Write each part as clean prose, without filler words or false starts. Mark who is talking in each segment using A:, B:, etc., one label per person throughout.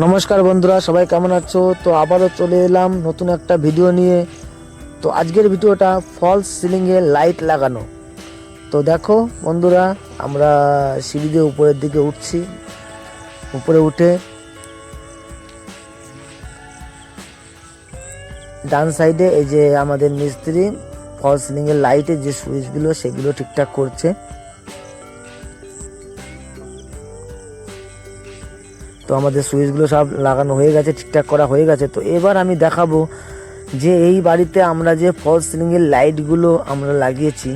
A: নমস্কার বন্ধুরা, সবাই কেমন আছো? তো আবারও চলে এলাম নতুন একটা ভিডিও নিয়ে। তো আজকের ভিডিওটা ফলস সিলিংয়ে লাইট লাগানো। তো দেখো বন্ধুরা, আমরা সিঁড়ি দিয়ে উপরের দিকে উঠছি। উপরে উঠে ডান সাইডে এই যে আমাদের মিস্ত্রি ফলস সিলিংয়ের লাইটের যে সুইচগুলো সেগুলো ঠিকঠাক করছে। তো আমাদের সুইচগুলো সব লাগানো হয়ে গেছে, ঠিকঠাক করা হয়ে গেছে। তো এবার আমি দেখাবো যে এই বাড়িতে আমরা যে ফলস সিলিংয়ের লাইটগুলো আমরা লাগিয়েছি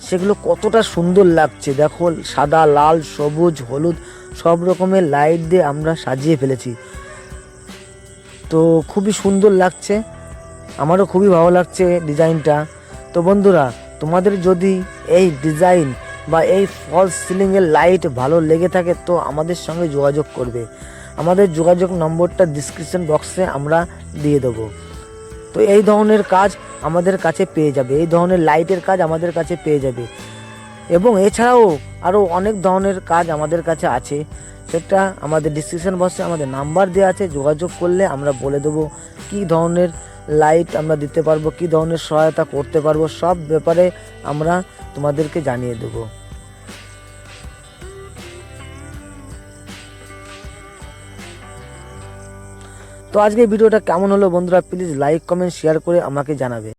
A: সেগুলো কতটা সুন্দর লাগছে। দেখো, সাদা, লাল, সবুজ, হলুদ সব রকমের লাইট দিয়ে আমরা সাজিয়ে ফেলেছি। তো খুবই সুন্দর লাগছে, আমারও খুবই ভালো লাগছে ডিজাইনটা। তো বন্ধুরা, তোমাদের যদি এই ডিজাইন বা এই ফলস সিলিংয়ের লাইট ভালো লেগে থাকে তো আমাদের সঙ্গে যোগাযোগ করবে। আমাদের যোগাযোগ নম্বরটা ডিসক্রিপশন বক্সে আমরা দিয়ে দেবো। তো এই ধরনের কাজ আমাদের কাছে পেয়ে যাবে, এই ধরনের লাইটের কাজ আমাদের কাছে পেয়ে যাবে। এবং এছাড়াও আরও অনেক ধরনের কাজ আমাদের কাছে আছে, সেটা আমাদের ডিসক্রিপশন বক্সে আমাদের নাম্বার দেওয়া আছে। যোগাযোগ করলে আমরা বলে দেবো কী ধরনের লাইট আমরা দিতে পারবো, কী ধরনের সহায়তা করতে পারবো, সব ব্যাপারে আমরা তোমাদেরকে জানিয়ে দেবো। তো আজকে ভিডিওটা কেমন হলো বন্ধুরা, প্লিজ লাইক, কমেন্ট, শেয়ার করে আমাকে জানাবে।